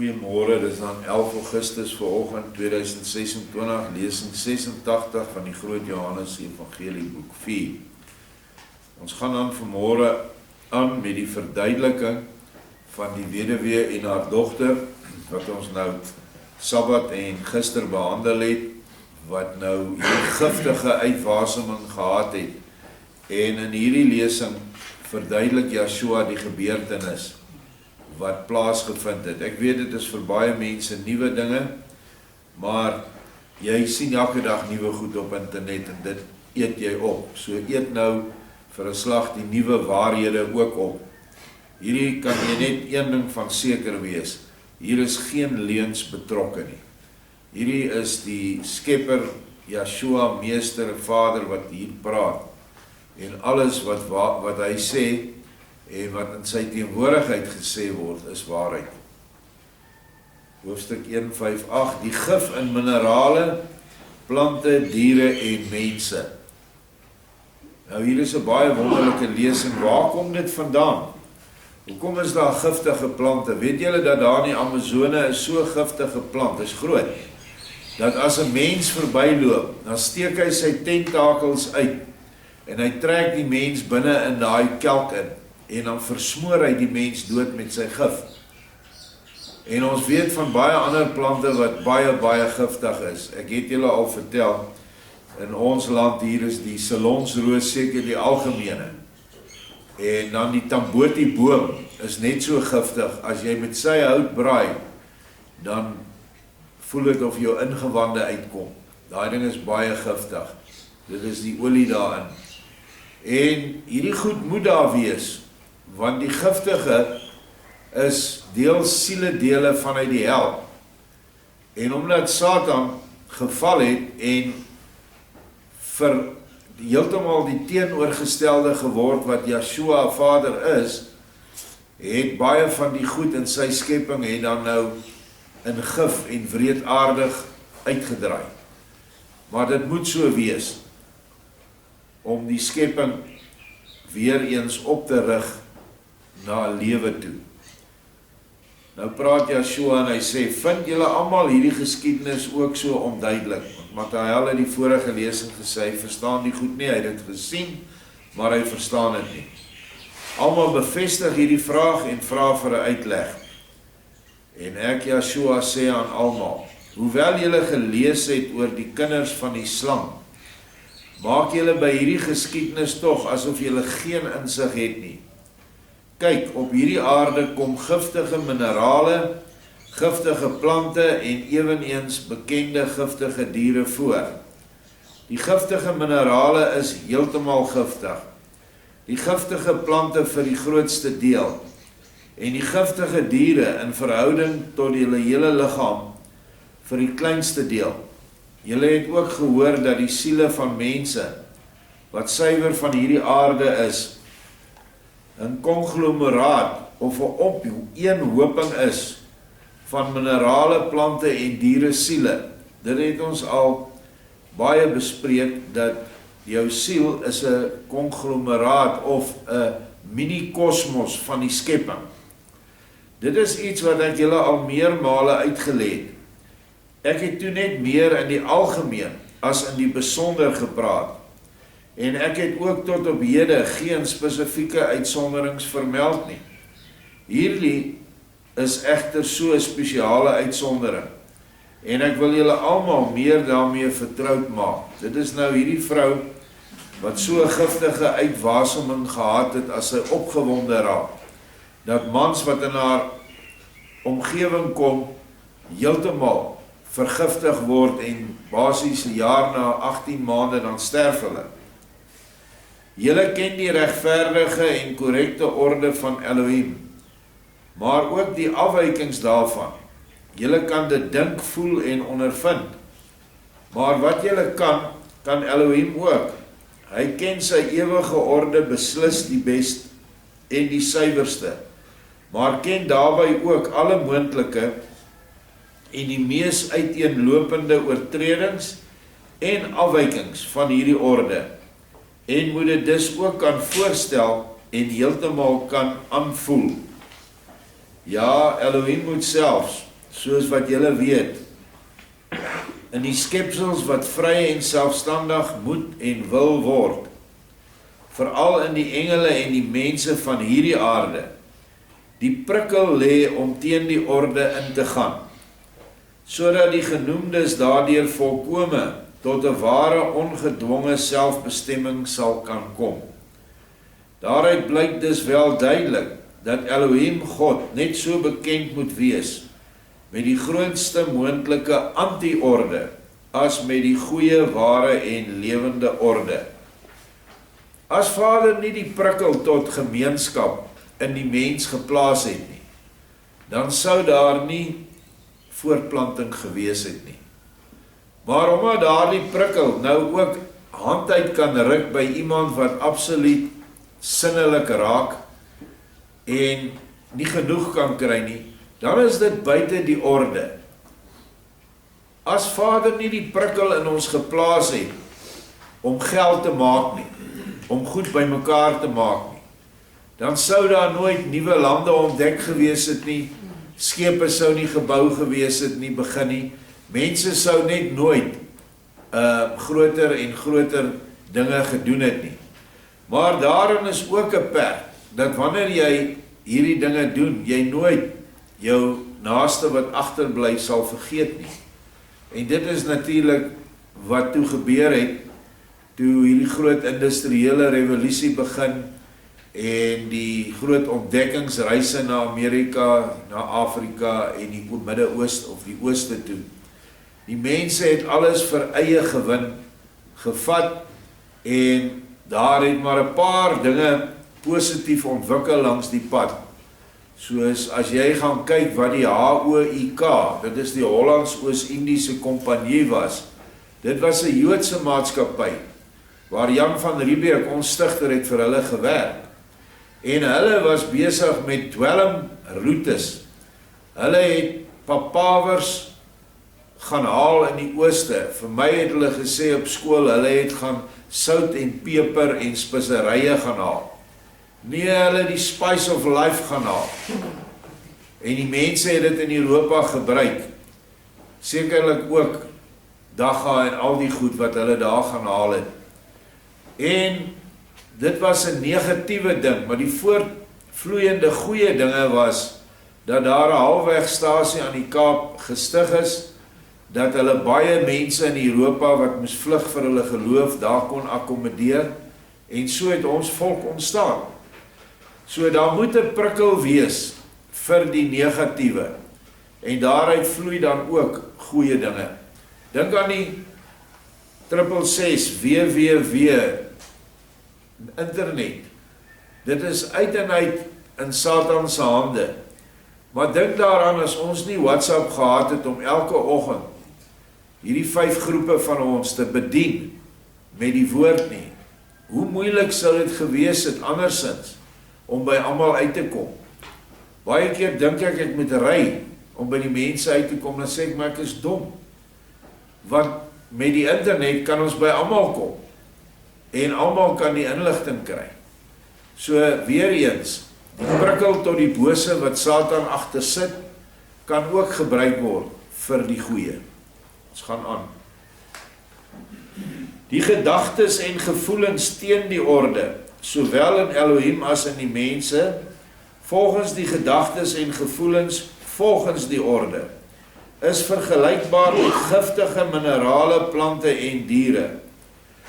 Goeiemôre, dit is dan 11 Augustus vanoggend 2026, lesing 86 van die Groot Johannes Evangelie boek 4. Ons gaan dan vanmôre aan met die verduideliking van die weduwee en haar dogter, wat ons nou Sabbat en gister behandel het, wat nou hierdie giftige uitwaseming gehad het. En in hierdie lesing verduidelik Yeshua die gebeurtenis wat plaasgevind het. Ek weet dit is vir baie mense nuwe dinge, maar jy sien elke dag nuwe goed op internet en dit eet jy op. So eet nou vir 'n slag die nuwe waarhede ook op. Hierdie kan jy net een ding van seker wees. Hier is geen leuns betrokke nie. Hierdie is die Skepper, Yeshua, Meester, Vader wat hier praat. En alles wat hy sê en wat in sy teenwoordigheid gesê word, is waarheid. Hoofstuk 1:5-8, die gif in minerale, plante, diere en mense. Nou hier is 'n baie wonderlike lesing. Waar kom dit vandaan? Hoekom is daar giftige plante? Weet julle dat daar in die Amazone is so giftige plant, is groot, dat as 'n mens verbyloop, dan steek hy sy tentakels uit en hy trek die mens binne in daai kelk in. En dan versmoor hy die mens dood met sy gif. En ons weet van baie ander plante wat baie giftig is. Ek het julle al vertel, in ons land hier is die Salonsroos seker die algemene. En dan die Tamboti boom is net so giftig. As jy met sy hout braai, dan voel dit of jou ingewande uitkom. Daai ding is baie giftig. Dit is die olie daarin. En hierdie goed moet daar wees, want die giftige is deels sieledele vanuit die hel. En omdat Satan geval het en vir heeltemal die teenoorgestelde geword wat Yeshua Vader is, het baie van die goed in sy skepping het dan nou in gif en wreedaardig uitgedraai. Maar dit moet so wees om die skepping weer eens op te rig na lewe toe. Nou praat Yeshua en hy sê, vind julle almal hierdie geskiedenis ook so onduidelik? Want Matthäus het die vorige lesing gesê, hy verstaan die goed nie, hy het dit gesien, maar hy verstaan dit nie. Almal bevestig hierdie vraag en vra vir 'n uitleg. En ek, Yeshua, sê aan almal, hoewel julle gelees het oor die kinders van die slang, maak julle by hierdie geskiedenis tog asof julle geen insig het nie. Kyk, op hierdie aarde kom giftige minerale, giftige plante en eweneens bekende giftige diere voor. Die giftige minerale is heeltemal giftig. Die giftige plante vir die grootste deel. En die giftige diere in verhouding tot julle hele liggaam vir die kleinste deel. Julle het ook gehoor dat die siele van mense, wat suiwer van hierdie aarde is, 'n konglomeraat of 'n opeenhoping is van minerale, plante en diere siele. Dit het ons al baie bespreek, dat jou siel is 'n konglomeraat of 'n mini-kosmos van die skepping. Dit is iets wat ek julle al meermale uitgelê het. Ek het toe net meer in die algemeen as in die besonder gepraat. En ek het ook tot op hede geen spesifieke uitsonderings vermeld nie. Hierdie is egter so 'n spesiale uitsondering. En ek wil julle almal meer daarmee vertroud maak. Dit is nou hierdie vrou wat so 'n giftige uitwaseming gehad het as sy opgewonde raak, dat mans wat in haar omgewing kom, heeltemal vergiftig word en basies 'n jaar na 18 maande dan sterf hulle. Julle ken die regverdige en korrekte orde van Elohim, maar ook die afwykings daarvan. Julle kan dit dink, voel en ondervind. Maar wat julle kan Elohim ook. Hy ken sy ewige orde beslis die best en die suiwerste, maar ken daarby ook alle moontlike en die mees uiteenlopende oortredings en afwykings van hierdie orde, en moet dit dus ook kan voorstel en heeltemal kan aanvoel. Ja, Elohim moet selfs soos wat julle weet, in die skepsels wat vry en selfstandig moet en wil word, veral in die engele en die mense van hierdie aarde, die prikkel lê om teen die orde in te gaan, sodat die genoemdes daardeur volkome tot 'n ware ongedwonge selfbestemming sal kan kom. Daaruit blyk dus wel duidelik dat Elohim God net so bekend moet wees met die grootste moontlike anti-orde as met die goeie, ware en lewende orde. As Vader nie die prikkel tot gemeenskap in die mens geplaas het nie, dan sou daar nie voortplanting gewees het nie. Maar omdat daardie prikkel nou ook hand uit kan ruk by iemand wat absoluut sinnelik raak en nie genoeg kan kry nie, dan is dit buite die orde. As Vader nie die prikkel in ons geplaas het om geld te maak nie, om goed by mekaar te maak nie, dan sou daar nooit nuwe lande ontdek gewees het nie, skepe sou nie gebou gewees het nie, begin nie, mense sou net nooit groter en groter dinge gedoen het nie. Maar daarin is ook 'n perk, dat wanneer jy hierdie dinge doen, jy nooit jou naaste wat agterbly sal vergeet nie. En dit is natuurlik wat toe gebeur het, toe hierdie groot industriële revolusie begin, en die groot ontdekkingsreise na Amerika, na Afrika en die Midde-Ooste of die Ooste toe. Die mense het alles vir eie gewin gevat en daar het maar 'n paar dinge positief ontwikkel langs die pad. Soos as jy gaan kyk wat die HOIK, dit is die Hollands-Oos-Indiese Kompanjie was, dit was 'n Joodse maatskappy, waar Jan van Riebeeck, ons stigter, het vir hulle gewerk. En hulle was besig met dwelmroetes. Hulle het papawers gaan haal in die ooste. Vir my het hulle gesê op skool, hulle het gaan sout en peper en speserye gaan haal. Nee, hulle het die spice of life gaan haal. En die mense het dit in Europa gebruik. Sekerlik ook dagga en al die goed wat hulle daar gaan haal het. En dit was 'n negatiewe ding, maar die voortvloeiende goeie dinge was, dat daar 'n halfwegstasie aan die Kaap gestig is, dat hulle baie mense in Europa wat moes vlug vir hulle geloof, daar kon akkommodeer, en so het ons volk ontstaan. So daar moet 'n prikkel wees vir die negatiewe, en daaruit vloei dan ook goeie dinge. Dink aan die 666 www internet. Dit is uit en uit in Satan se hande. Maar dink daaraan, as ons nie WhatsApp gehad het om elke oggend hierdie 5 groepe van ons te bedien met die woord nie, hoe moeilik sou dit gewees het andersins om by almal uit te kom. Baie keer dink ek moet ry om by die mense uit te kom, dan sê ek, maar ek is dom. Want met die internet kan ons by almal kom en almal kan die inligting kry. So weer eens, die prikkel tot die bose wat Satan agter sit, kan ook gebruik word vir die goeie. Ons gaan aan. Die gedagtes en gevoelens teen die orde, sowel in Elohim as in die mense, volgens die gedagtes en gevoelens volgens die orde, is vergelykbaar met giftige minerale, plante en diere.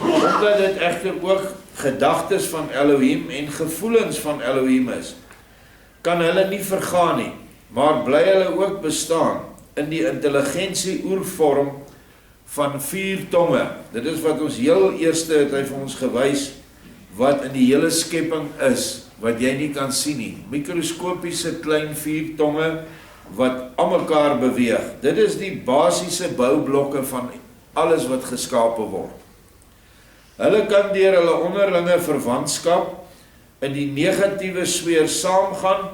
Omdat dit egter ook gedagtes van Elohim en gevoelens van Elohim is, kan hulle nie vergaan nie, maar bly hulle ook bestaan in die intelligensie oervorm van 4 tonge. Dit is wat ons heel eerste het hy vir ons gewys, wat in die hele skepping is, wat jy nie kan sien nie. Mikroskopiese klein 4 tonge, wat aan mekaar beweeg. Dit is die basiese boublokke van alles wat geskape word. Hulle kan deur hulle onderlinge verwantskap in die negatiewe sfeer saamgaan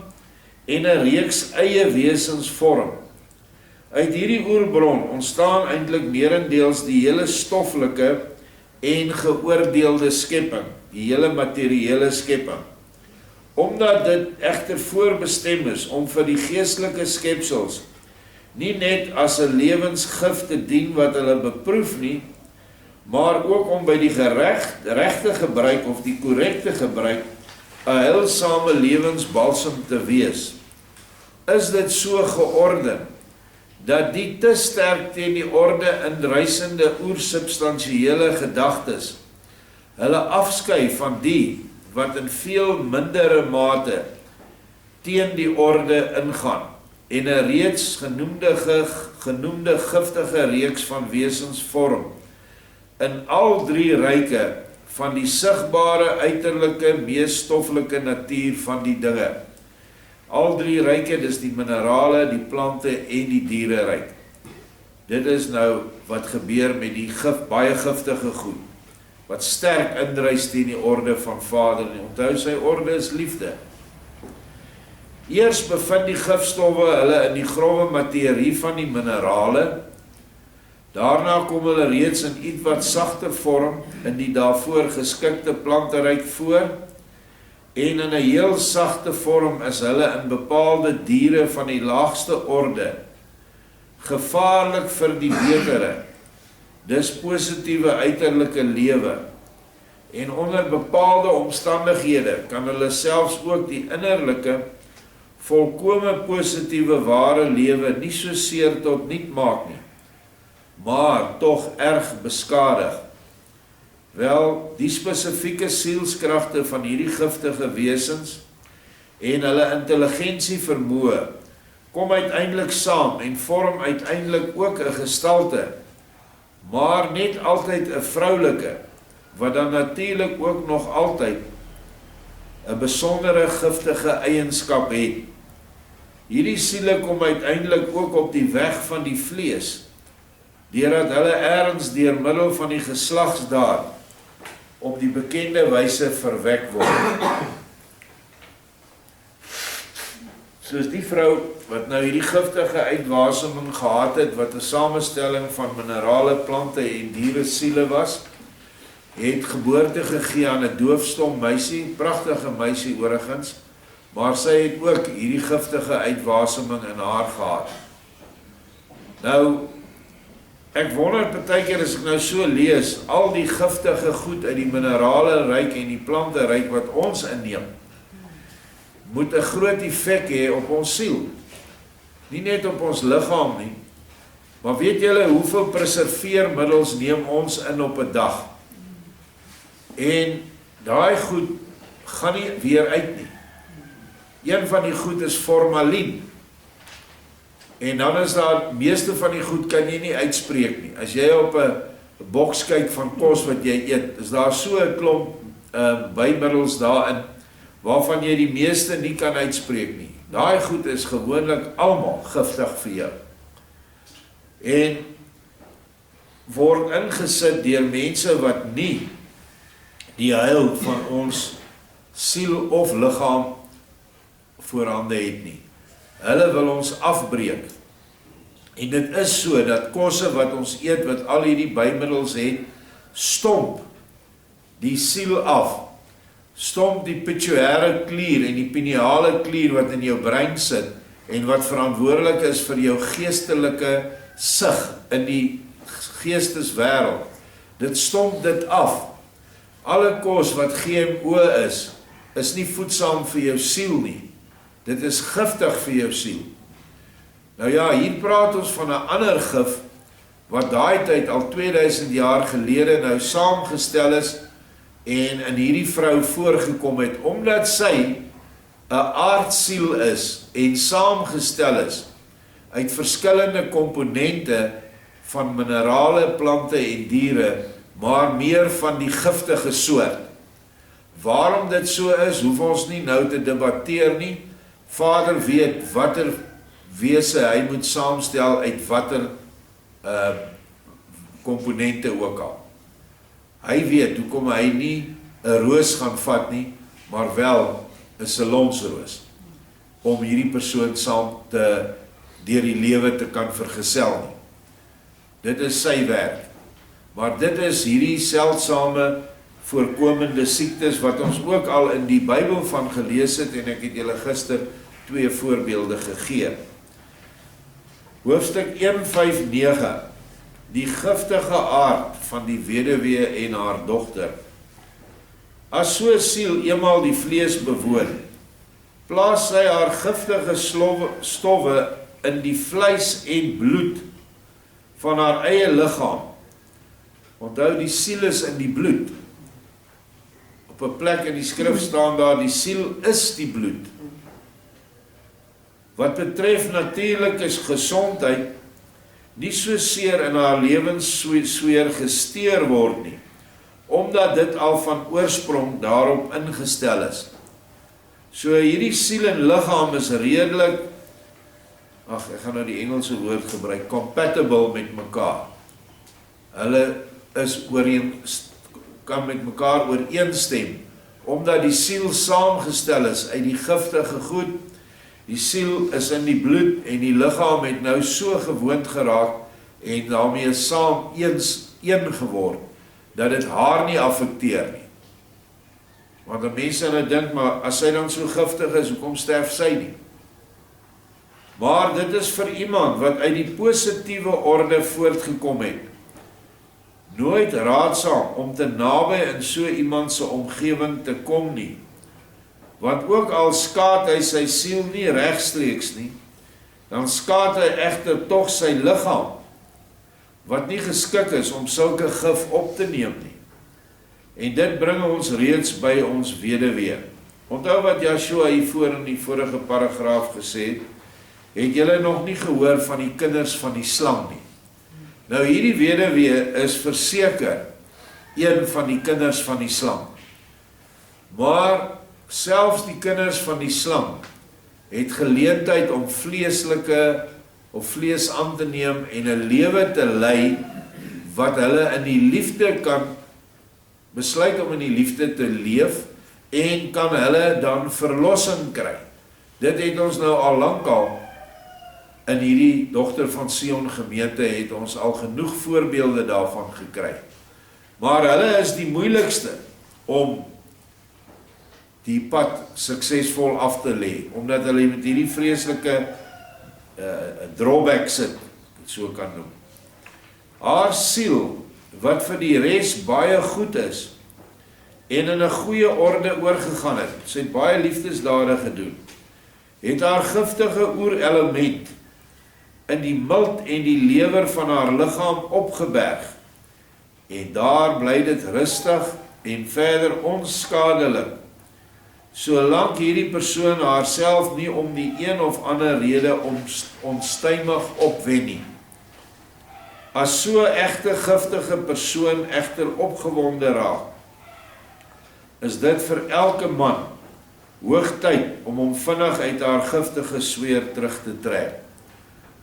en 'n reeks eie wesens vorm. Uit hierdie oerbron ontstaan eintlik meerendeels die hele stoffelike en geoordeelde skepping, die hele materiële skepping. Omdat dit egter voorbestem is om vir die geestelike skepsels nie net as 'n lewensgif te dien wat hulle beproef nie, maar ook om by die regte gebruik of die korrekte gebruik 'n heilsame lewensbalsem te wees. Is dit so georden dat die te sterk teen die orde indrysende oersubstansiële gedagtes hulle afskei van die wat in veel mindere mate teen die orde ingaan en 'n reeds genoemde giftige reeks van wesens vorm in al drie ryke van die sigbare, uiterlike, mees stoffelike natuur van die dinge. Al drie ryke, dis die minerale, die plante en die diereryk. Dit is nou wat gebeur met die baie giftige goed, wat sterk indrys teen die orde van Vader. En onthou, sy orde is liefde. Eers bevind die gifstowwe hulle in die grove materie van die minerale, daarna kom hulle reeds in iets wat sagter vorm in die daarvoor geskikte planteryk voor, en in 'n heel sagte vorm is hulle in bepaalde diere van die laagste orde, gevaarlik vir die betere, dis positiewe uiterlike lewe, en onder bepaalde omstandighede kan hulle selfs ook die innerlike, volkome positiewe ware lewe nie so seer tot niet maak nie, maar tog erg beskadig. Wel, die spesifieke sielskragte van hierdie giftige wesens en hulle intelligensie vermoë kom uiteindelik saam en vorm uiteindelik ook 'n gestalte, maar net altyd 'n vroulike, wat dan natuurlik ook nog altyd 'n besondere giftige eienskap het. Hierdie siele kom uiteindelik ook op die weg van die vlees, deurdat hulle ergens deur middel van die geslagsdaad op die bekende wyse verwek word. Soos die vrou wat nou hierdie giftige uitwaseming gehad het, wat 'n samestelling van minerale, plante en diere siele was, het geboorte gegee aan 'n doofstom meisie, pragtige meisie oorigens, maar sy het ook hierdie giftige uitwaseming in haar gehad. Nou, ek wonder partykeer as ek nou so lees, al die giftige goed uit die minerale ryk en die plante ryk wat ons inneem, moet 'n groot effek hê op ons siel. Nie net op ons liggaam nie, maar weet julle hoeveel preserveermiddels neem ons in op 'n dag? En daai goed gaan nie weer uit nie. Een van die goed is formalien. En dan is daar, meeste van die goed kan jy nie uitspreek nie. As jy op 'n boks kyk van kos wat jy eet, is daar so 'n klomp bymiddels daarin, waarvan jy die meeste nie kan uitspreek nie. Daai goed is gewoonlik almal giftig vir jou. En word ingesit deur mense wat nie die heil van ons siel of liggaam voorhande het nie. Hulle wil ons afbreek. En dit is so dat kosse wat ons eet, wat al hierdie bymiddels het, stomp die siel af. Stomp die pituitêre klier en die pineale klier wat in jou brein sit en wat verantwoordelik is vir jou geestelike sig in die geesteswêreld. Dit stomp dit af. Alle kos wat GMO is nie voedsaam vir jou siel nie. Dit is giftig vir jou siel. Nou ja, hier praat ons van 'n ander gif, wat daai tyd al 2000 jaar gelede nou saamgestel is, en in hierdie vrou voorgekom het, omdat sy 'n aardsiel is, en saamgestel is, uit verskillende komponente van minerale, plante en diere, maar meer van die giftige soort. Waarom dit so is, hoef ons nie nou te debatteer nie. Vader weet watter wese hy moet saamstel uit watter komponente ook al. Hy weet hoekom hy nie 'n roos gaan vat nie, maar wel 'n salonsroos, om hierdie persoon saam deur die lewe te kan vergesel nie. Dit is sy werk. Maar dit is hierdie seldsame voorkomende siektes wat ons ook al in die Bybel van gelees het, en ek het julle gister 2 voorbeelde gegee. Hoofstuk 1:5-9. Die giftige aard van die weduwee en haar dogter. As so 'n siel eenmaal die vlees bewoon, plaas sy haar giftige stowwe in die vleis en bloed van haar eie liggaam. Onthou, die siel is in die bloed. Op 'n plek in die skrif staan daar, die siel is die bloed. Wat betref natuurlik is gesondheid nie so seer in haar lewenssfeer gesteer word nie, omdat dit al van oorsprong daarop ingestel is. So hierdie siel en liggaam is redelik, ek gaan nou die Engelse woord gebruik, compatible met mekaar. Hulle is kan met mekaar ooreenstem, omdat die siel saamgestel is uit die giftige goed. Die siel is in die bloed en die liggaam het nou so gewoond geraak en daarmee saam een geword, dat dit haar nie affekteer nie. Want die mense nou dink, maar as sy dan so giftig is, hoekom sterf sy nie? Maar dit is vir iemand wat uit die positiewe orde voortgekom het, nooit raadsaam om te naby in so iemand se omgewing te kom nie. Want ook al skaad hy sy siel nie regstreeks nie, dan skaad hy egter tog sy liggaam, wat nie geskik is om sulke gif op te neem nie. En dit bring ons reeds by ons weduwee. Onthou wat Joshua hiervoor in die vorige paragraaf gesê het, het julle nog nie gehoor van die kinders van die slang nie. Nou hierdie weduwee is verseker een van die kinders van die slang. Maar selfs die kinders van die slang het geleentheid om vleeslike of vlees aan te neem en 'n lewe te lei wat hulle in die liefde kan besluit om in die liefde te leef en kan hulle dan verlossing kry. Dit het ons nou al lankal in hierdie Dogter van Sion gemeente het ons al genoeg voorbeelde daarvan gekry. Maar hulle is die moeilikste om die pad suksesvol af te lê, omdat hulle met hierdie vreeslike drawback sit, so kan noem. Haar siel, wat vir die res baie goed is, en in 'n goeie orde oorgegaan het, sy het baie liefdesdade gedoen, het haar giftige oerelement in die milt en die lewer van haar liggaam opgeberg, en daar bly dit rustig en verder onskadelik, solank hierdie persoon haarself nie om die een of ander rede onstuimig opwen nie. As so egte giftige persoon egter opgewonde raak, is dit vir elke man hoogtyd om hom vinnig uit haar giftige sweer terug te trek.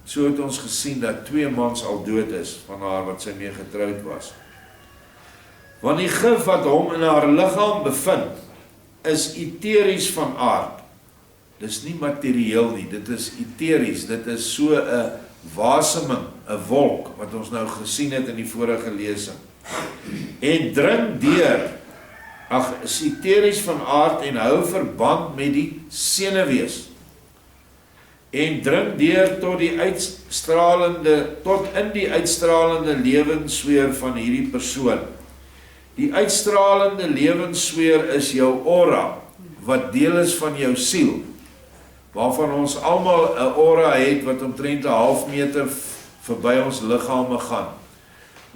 So het ons gesien dat 2 mans al dood is van haar wat sy mee getroud was. Want die gif wat hom in haar liggaam bevind, is eteries van aard. Dis nie materieel nie, dit is eteries, dit is so 'n waseming, 'n wolk, wat ons nou gesien het in die vorige lesing. En dring deur, is eteries van aard en hou verband met die senuwees. En dring deur tot in die uitstralende lewenssfeer van hierdie persoon. Die uitstralende lewenssfeer is jou aura, wat deel is van jou siel, waarvan ons almal 'n aura het wat omtrent 'n half meter verby ons liggame gaan,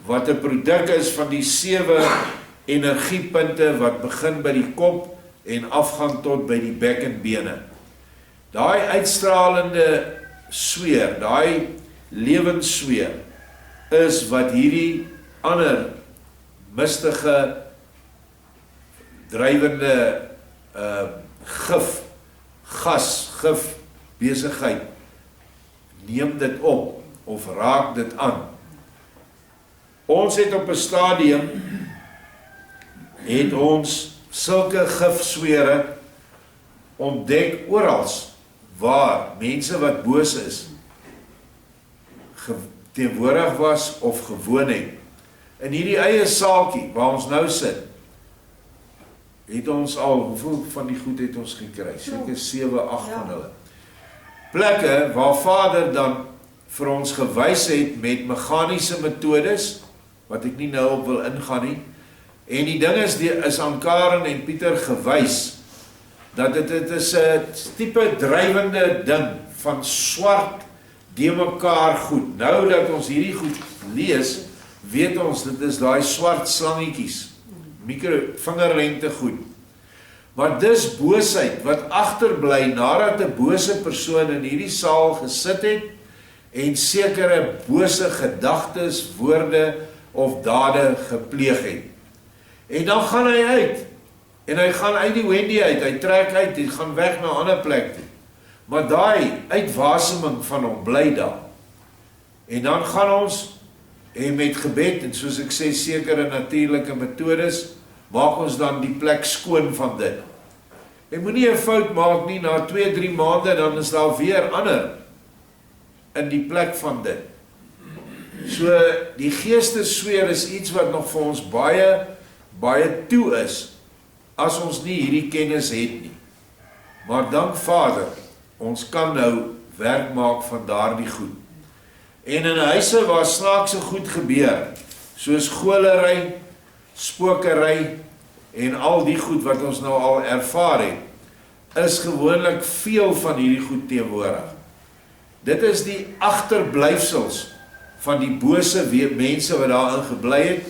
wat 'n produk is van die 7 energiepunte wat begin by die kop en afgaan tot by die bekkenbene. Daai uitstralende sfeer, daai lewenssfeer, is wat hierdie ander mistige, drywende gif besigheid, neem dit op, of raak dit aan. Ons het op 'n stadium, het ons sulke gifsfere ontdek orals, waar mense wat boos is, teenwoordig was of gewoon het. In hierdie eie saaltjie, waar ons nou sit, het ons al, hoeveel van die goed het ons gekry? Seker 7, 8 van hulle. Plekke waar Vader dan vir ons gewys het met meganiese metodes, wat ek nie nou op wil ingaan nie. En die ding is aan Karen en Pieter gewys, dat dit is 'n tipe drywende ding, van swart, die mekaar goed. Nou dat ons hierdie goed lees, weet ons, dit is daai swart slangetjies, vingerlengte goed. Maar dis boosheid, wat agterbly, nadat 'n bose persoon in hierdie saal gesit het, en sekere bose gedagtes, woorde, of dade gepleeg het. En dan gaan hy uit, en hy gaan uit die Wendy uit, hy trek uit, hy gaan weg na 'n ander plek toe. Maar daai uitwaseming van hom bly daar. En dan gaan ons, en met gebed, en soos ek sê, sekere natuurlike metodes, maak ons dan die plek skoon van dit. Jy moet nie 'n fout maak nie, na 2-3 maande, dan is daar weer ander, in die plek van dit. So, die geestesfeer is iets wat nog vir ons baie toe is, as ons nie hierdie kennis het nie. Maar dank Vader, ons kan nou werk maak van daardie goed. En in huise waar snaakse goed gebeur, soos goolery, spokery, en al die goed wat ons nou al ervaar het, is gewoonlik veel van hierdie goed teenwoordig. Dit is die agterblyfsels van die bose mense wat daarin gebly het,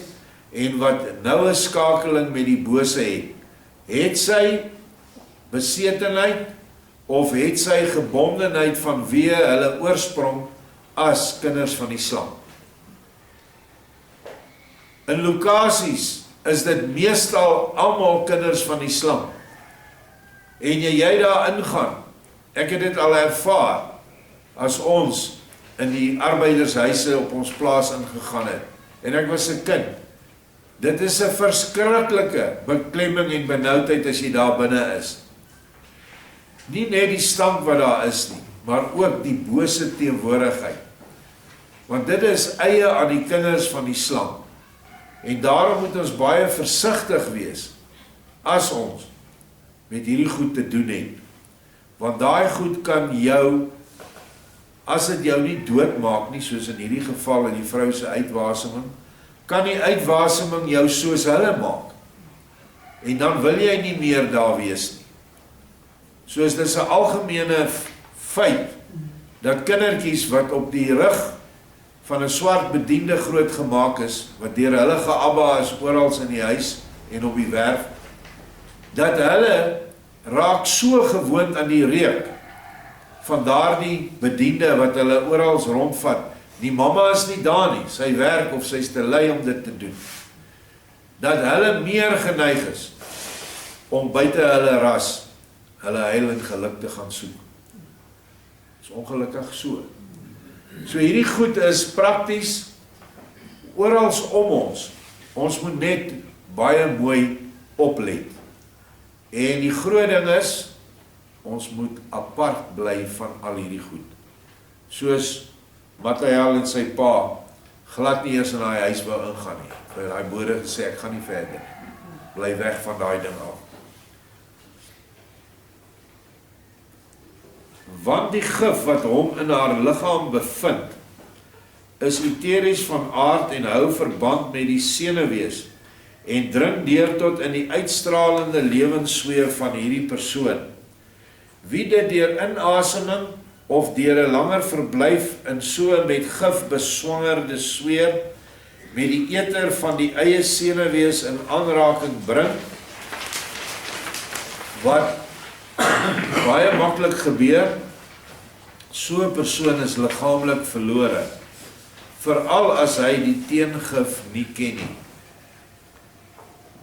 en wat nou 'n skakeling met die bose het. Het sy besetenheid, of het sy gebondenheid vanweë hulle oorsprong as kinders van die slang. In lokasies is dit meestal almal kinders van die slang. En jy daar ingaan, ek het dit al ervaar, as ons in die arbeidershuise op ons plaas ingegaan het, en ek was 'n kind. Dit is 'n verskriklike beklemming en benoudheid as jy daar binne is. Nie net die stank wat daar is nie, maar ook die bose teenwoordigheid. Want dit is eie aan die kinders van die slang. En daarom moet ons baie versigtig wees, as ons met hierdie goed te doen het. Want daai goed kan jou, as dit jou nie doodmaak nie, soos in hierdie geval in die vrou se uitwaseming, kan die uitwaseming jou soos hulle maak. En dan wil jy nie meer daar wees nie. Soos dit is 'n algemene feit, dat kindertjies wat op die rug van 'n swart bediende groot gemaak is, wat deur hulle geabba is oral in die huis en op die werf, dat hulle raak so gewoond aan die reuk van daardie bediende wat hulle oral rondvat. Die mamma is nie daar nie, sy werk of sy is te lui om dit te doen. Dat hulle meer geneig is om buite hulle ras hulle heil en geluk te gaan soek. Is ongelukkig so. So hierdie goed is prakties orals om ons. Ons moet net baie mooi oplet. En die groot ding is, ons moet apart bly van al hierdie goed. Soos Matthijs en sy pa glad nie eers in daai huis wou ingaan nie. Vir daai boere gesê, ek gaan nie verder. Bly weg van daai ding af. Want die gif wat hom in haar liggaam bevind, is uteries van aard en hou verband met die senuwees en dring deur tot in die uitstralende lewenssweer van hierdie persoon. Wie dit deur inaseming of deur 'n langer verblyf in so met gif beswangerde sweer met die eter van die eie senuwees in aanraking bring, wat baie maklik gebeur, so 'n persoon is liggaamlik verlore, veral as hy die teengif nie ken nie.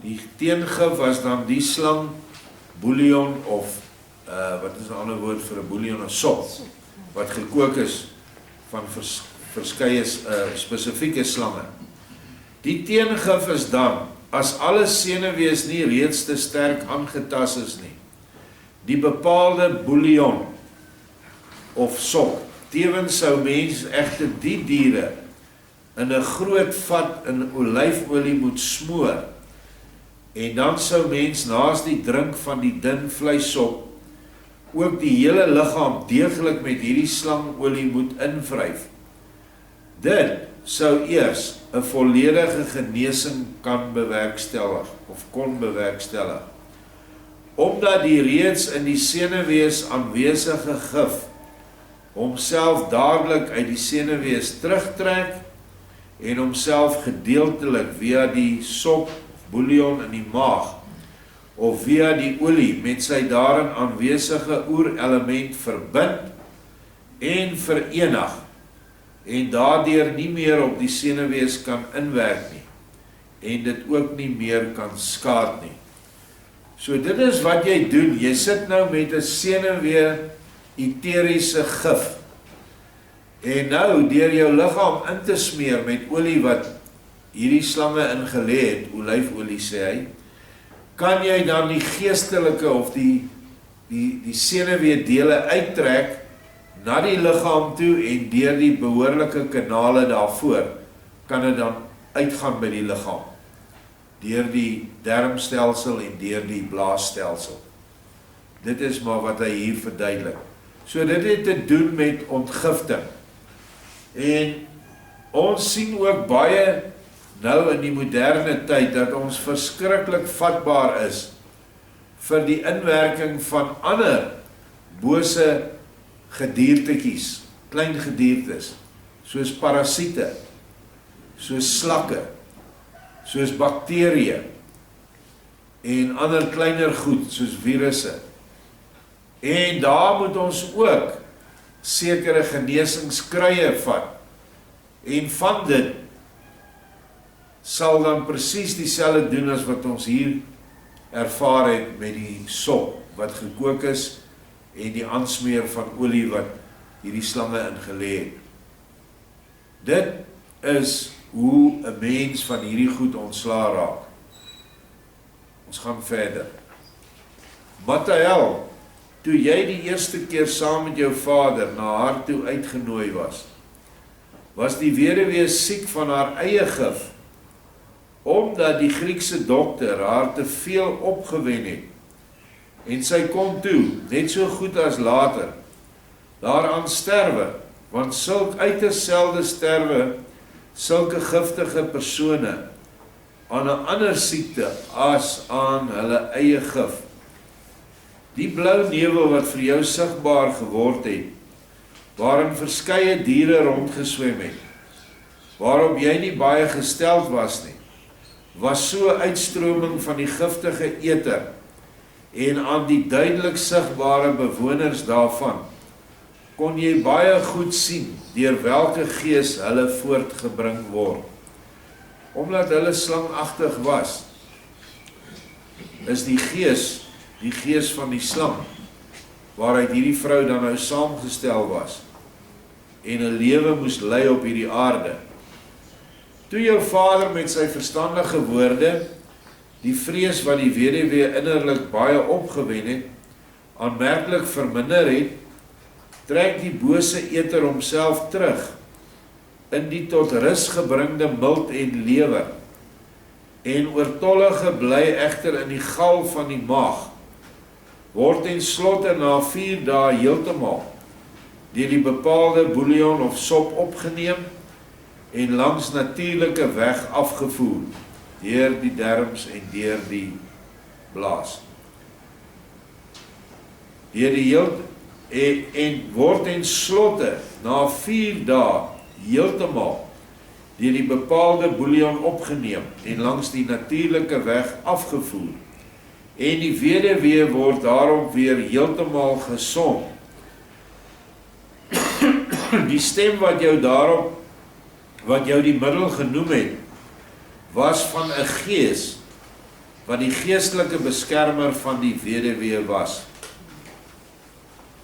Die teengif was dan die slang, bouillon of, wat is 'n ander woord vir 'n bouillon, 'n sop, wat gekook is van verskeie spesifieke slange. Die teengif is dan, as alle senuwees nie reeds te sterk aangetas is nie, die bepaalde bouillon of sop. Tevens sou mens egter die diere in 'n groot vat in olyfolie moet smoor, en dan sou mens naas die drink van die dun vleissop ook die hele liggaam deeglik met hierdie slangolie moet invryf, Dit sou eers 'n volledige genesing kan bewerkstellig of kon bewerkstellig, omdat die reeds in die senuwees aanwesige gif homself dadelik uit die senuwees terugtrek en homself gedeeltelik via die sop bouillon in die maag of via die olie met sy daarin aanwesige oerelement verbind en verenig en daardeur nie meer op die senuwees kan inwerk nie en dit ook nie meer kan skaad nie. So dit is wat jy doen, jy sit nou met 'n senuwee eteriese gif en nou deur jou liggaam in te smeer met olie wat hierdie slange ingelê het, olyfolie sê hy, kan jy dan die geestelike of die senuwee dele uittrek na die liggaam toe en deur die behoorlike kanale daarvoor kan dit dan uitgaan by die liggaam deur die darmstelsel en deur die blaasstelsel. Dit is maar wat hy hier verduidelik. So dit het te doen met ontgifting. En ons sien ook baie nou in die moderne tyd dat ons verskriklik vatbaar is vir die inwerking van ander bose gediertetjies, klein gediertes, soos parasiete, soos slakke, soos bakterieë en ander kleiner goed soos virusse. En daar moet ons ook sekere genesingskruie vat. En van dit sal dan presies dieselfde doen as wat ons hier ervaar het met die sop wat gekook is en die aansmeer van olie wat hierdie slange ingelê het. Dit is hoe 'n mens van hierdie goed ontslaa raak. Ons gaan verder. Mathael, toe jy die eerste keer saam met jou vader na haar toe uitgenooi was die weduwee siek van haar eie gif, omdat die Griekse dokter haar te veel opgewen het, en sy kon toe, net so goed as later, daaraan sterwe, want uiters selde sterwe sulke giftige persone aan 'n ander siekte as aan hulle eie gif. Die blou nevel wat vir jou sigbaar geword het, waarin verskeie diere rondgeswem het, waarop jy nie baie gesteld was nie, was so uitstroming van die giftige eter en aan die duidelik sigbare bewoners daarvan kon jy baie goed sien deur welke gees hulle voortgebring word. Omdat hulle slangagtig was, is die gees van die slang, waaruit hierdie vrou dan nou saamgestel was, en 'n lewe moes lei op hierdie aarde. Toe jou vader met sy verstandige woorde, die vrees wat die weduwee innerlik baie opgewen het, aanmerklik verminder het, trek die bose eter homself terug, in die tot rus gebringde milt en lewer, en oortollige bly egter in die gal van die maag, word ten slotte na 4 dae heeltemal deur die bepaalde bouillon of sop opgeneem en langs natuurlike weg afgevoer deur die darmes en deur die blaas. Deur die en word ten slotte na 4 dae heeltemal deur die bepaalde bouillon opgeneem en langs die natuurlike weg afgevoer. En die weduwee word daarop weer heeltemal gesond. Die stem wat jou die middel genoem het, was van 'n gees, wat die geestelike beskermer van die weduwee was.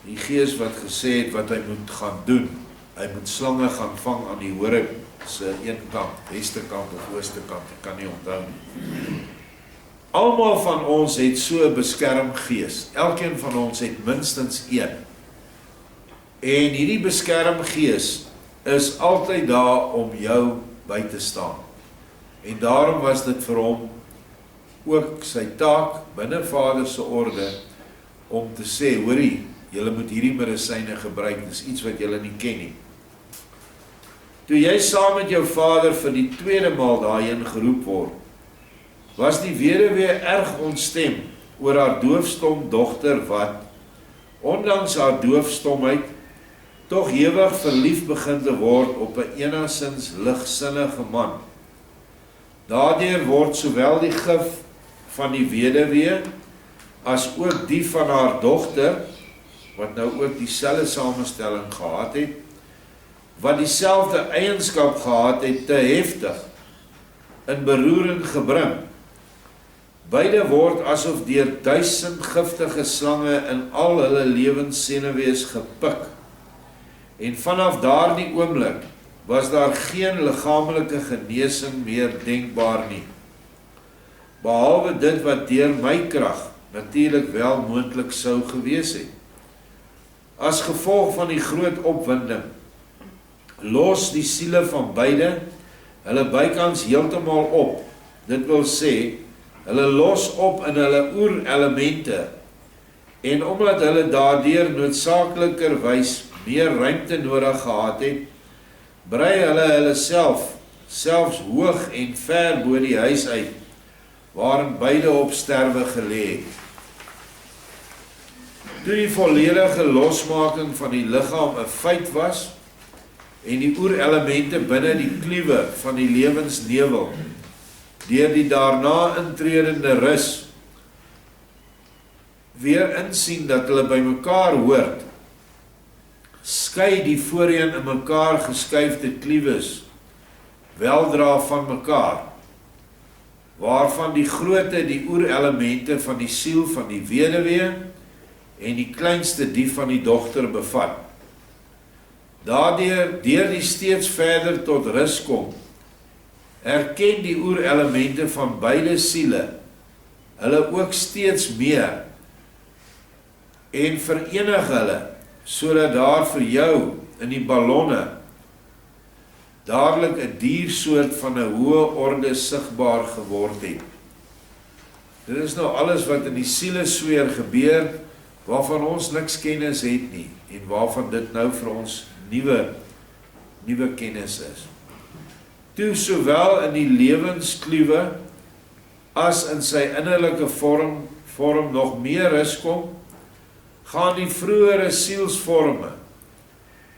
Die gees wat gesê het wat hy moet gaan doen. Hy moet slange gaan vang aan die Horeb se een kant, weste kant of ooste kant, ek kan nie onthou nie. Almal van ons het so 'n beskermgees. Elkeen van ons het minstens een. En hierdie beskermgees is altyd daar om jou by te staan. En daarom was dit vir hom ook sy taak binne Vader se orde om te sê, hoorie, julle moet hierdie medisyne gebruik, dis iets wat julle nie ken nie. Toe jy saam met jou vader vir die tweede maal daarheen geroep word, was die weduwee erg ontstem oor haar doofstom dogter wat, ondanks haar doofstomheid, tog ewig verlief begin te word op 'n enigstens ligsinnige man. Daardeur word sowel die gif van die weduwee as ook die van haar dogter, wat nou ook dieselfde samestelling gehad het, wat dieselfde eienskap gehad het, te heftig, in beroering gebring. Beide word asof deur 1000 giftige slange in al hulle lewenssenuwees gepik. En vanaf daardie oomblik was daar geen liggaamlike genesing meer denkbaar nie. Behalwe dit wat deur my krag natuurlik wel moontlik sou gewees het. As gevolg van die groot opwinding, los die siele van beide hulle bykans heeltemal op. Dit wil sê, hulle los op in hulle oerelemente, en omdat hulle daardeur noodsakelikerwys meer ruimte nodig gehad het, brei hulle selfs hoog en ver bo die huis uit, waarin beide op sterwe gelê het. Toe die volledige losmaking van die liggaam 'n feit was, en die oerelemente binne die kluwe van die lewensnevel, deur die daarna intredende rus, weer insien dat hulle by mekaar hoort, skei die voorheen in mekaar geskuifde kluwes weldra van mekaar, waarvan die grootte die oerelemente van die siel van die weduwee en die kleinste die van die dogter bevat. Daardeur die steeds verder tot rus kom, erken die oerelemente van beide siele hulle ook steeds meer en verenig hulle, sodat daar vir jou in die ballonne dadelik 'n diersoort van 'n hoë orde sigbaar geword het. Dit is nou alles wat in die sielesfeer gebeur, waarvan ons niks kennis het nie, en waarvan dit nou vir ons nuwe kennis is. Toe sowel in die lewenskluwe as in sy innerlike vorm nog meer rus kom, gaan die vroeëre sielsvorme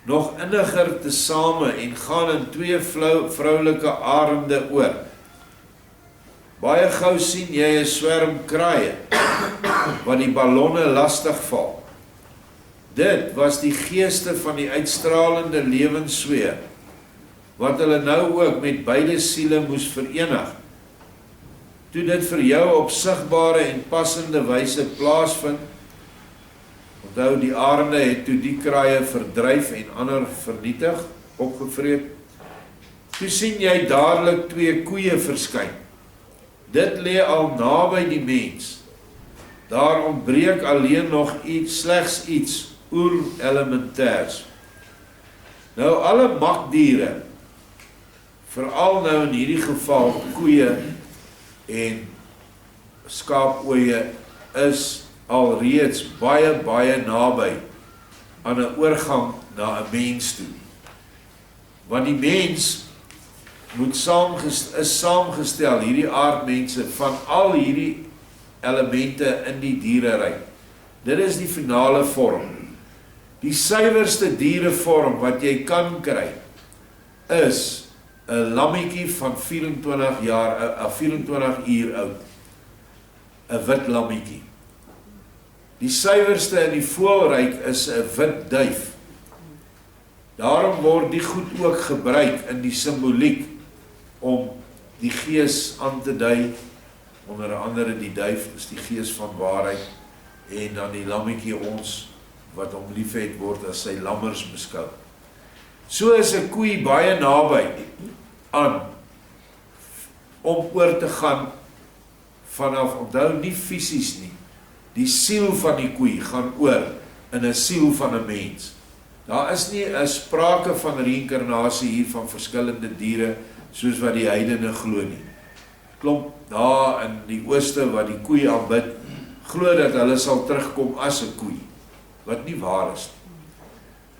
nog inniger tesame en gaan in twee vroulike arende oor. Baie gou sien jy 'n swerm kraaie wat die ballonne lastig val. Dit was die geeste van die uitstralende lewenssfeer, wat hulle nou ook met beide siele moes verenig. Toe dit vir jou op sigbare en passende wyse plaasvind, onthou die arende het toe die kraaie verdryf en ander vernietig, opgevreet, toe sien jy dadelik twee koeie verskyn. Dit lê al naby die mens. Daar ontbreek alleen nog slegs iets oerelementêrs. Nou alle makdiere, veral nou in hierdie geval koeie en skaapoeie, is alreeds baie naby aan 'n oorgang na 'n mens toe. Want die mens is saamgestel, hierdie aardmense, van al hierdie elemente in die diereryk. Dit is die finale vorm. Die suiwerste dierevorm wat jy kan kry, is 'n lammetjie van 24 uur oud. 'n wit lammetjie. Die suiwerste in die voëlryk is 'n wit duif. Daarom word die goed ook gebruik in die simboliek om die gees aan te dui. Onder andere die duif is die gees van waarheid, en dan die lammetjie ons wat hom liefhet word as sy lammers beskou. So is 'n koei baie naby aan om oor te gaan vanaf, onthou nie fisies nie, die siel van die koei gaan oor in 'n siel van 'n mens. Daar is nie 'n sprake van reïnkarnasie hier van verskillende diere soos wat die heidene glo nie. Klomp daar in die ooste wat die koei aanbid, glo dat hulle sal terugkom as 'n koei, wat nie waar is nie.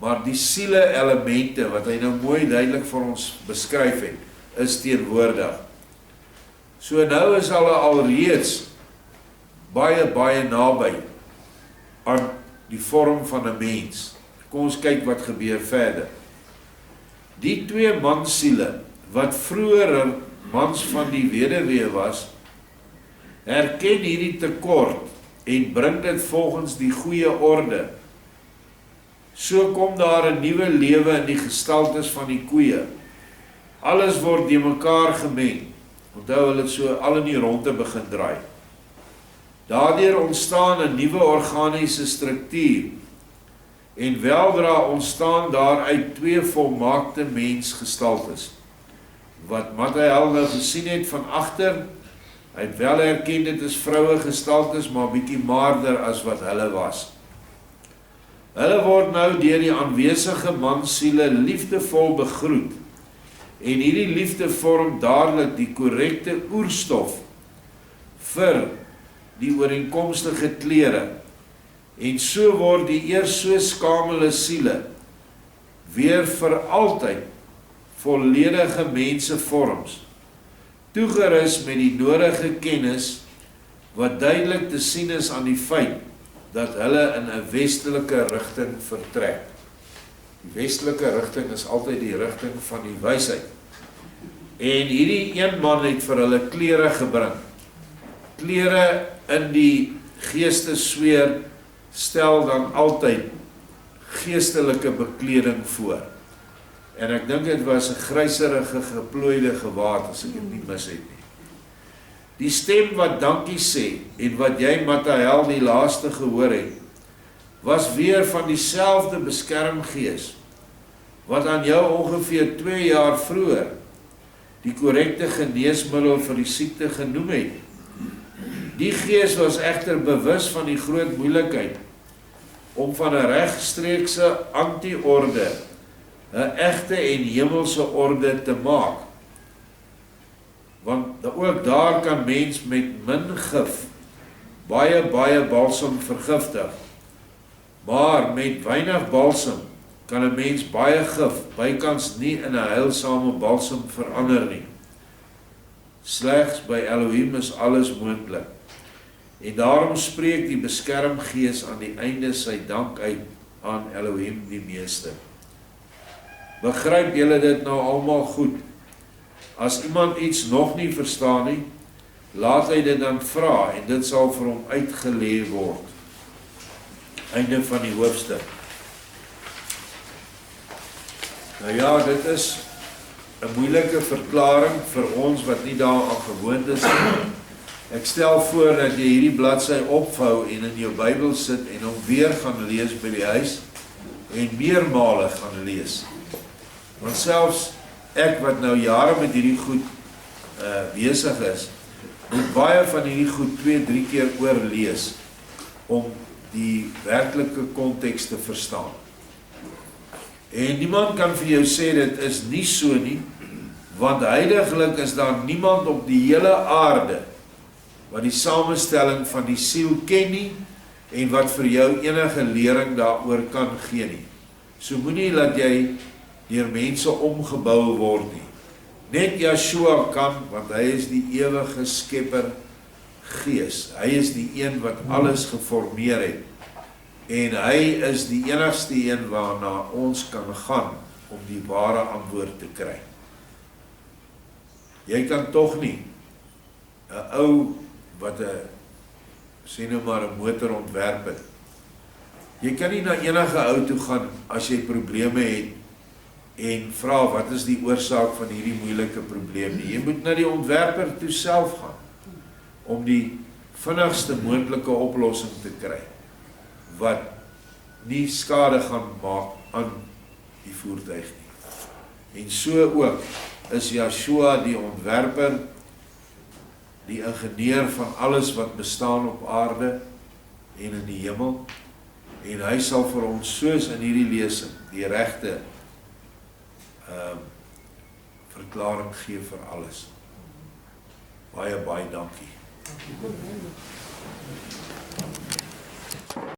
maar die siele elemente wat hy nou mooi duidelik vir ons beskryf het, is teenwoordig. So nou is hulle alreeds baie naby aan die vorm van 'n mens. Kom ons kyk wat gebeur verder. Die twee mansiele wat vroeër mans van die weduwee was, herken hierdie tekort en bring dit volgens die goeie orde. So kom daar 'n nuwe lewe in die gestaltes van die koeie. Alles word die mekaar gemeng. Onthou hulle het so al in die ronde begin draai. Daardeur ontstaan 'n nuwe organiese struktuur en weldra ontstaan daaruit twee volmaakte mensgestaltes. Wat Matthäus nou gesien het van agter, hy het wel herken dit is vroue gestaltes, maar bietjie maarder as wat hulle was. Hulle word nou deur die aanwesige mansiele liefdevol begroet en hierdie liefde vorm dadelik die korrekte oerstof vir die ooreenkomstige klere en so word die eers so skamele siele weer vir altyd volledige mensevorms, toegerus met die nodige kennis wat duidelik te sien is aan die feit dat hulle in 'n westelike rigting vertrek. Die westelike rigting is altyd die rigting van die wysheid. En hierdie een man het vir hulle klere gebring. Klere in die geestesfeer stel dan altyd geestelike bekleding voor. En ek dink dit was 'n gryserige geplooide gewaad as ek dit nie mis het nie. Die stem wat dankie sê en wat jy Matthäus die laaste gehoor het, was weer van dieselfde beskermgees wat aan jou ongeveer 2 jaar vroeër die korrekte geneesmiddel vir die siekte genoem het. Die gees was egter bewus van die groot moeilikheid om van 'n regstreekse anti-orde 'n egte en hemelse orde te maak. Want ook daar kan mens met min gif baie balsam vergiftig. Maar met weinig balsam kan 'n mens baie gif bykans nie in 'n heilsame balsam verander nie. Slegs by Elohim is alles moontlik. En daarom spreek die beskermgees aan die einde sy dank uit aan Elohim die Meester. Begryp julle dit nou almal goed? As iemand iets nog nie verstaan nie, laat hy dit dan vra en dit sal vir hom uitgelê word. Einde van die hoofstuk. Nou ja, dit is 'n moeilike verklaring vir ons wat nie daaraan gewoond is nie. Ek stel voor dat jy hierdie bladsy opvou en in jou Bybel sit en hom weer gaan lees by die huis en meermale gaan lees. Want selfs ek wat nou jare met hierdie goed besig is, moet baie van hierdie goed 2-3 keer oorlees om die werklike konteks te verstaan. En niemand kan vir jou sê dit is nie so nie, want heiliglik is daar niemand op die hele aarde wat die samestelling van die siel ken nie en wat vir jou enige lering daaroor kan gee nie. So moenie laat jy deur mense omgebou word nie. Net Yeshua kan, want hy is die ewige skepper gees. Hy is die een wat alles geformeer het. En hy is die enigste een waarna ons kan gaan om die ware antwoord te kry. Jy kan tog nie 'n ou wat sê nou maar 'n motor ontwerp het. Jy kan nie na enige ou toe gaan as jy probleme het en vra wat is die oorsaak van hierdie moeilike probleem nie. Jy moet na die ontwerper toe self gaan om die vinnigste moontlike oplossing te kry wat nie skade gaan maak aan die voertuig nie. En so ook is Yeshua die ontwerper, die ingenieur van alles wat bestaan op aarde en in die hemel, en hy sal vir ons soos in hierdie lesing die regte verklaring gee vir alles. Baie dankie.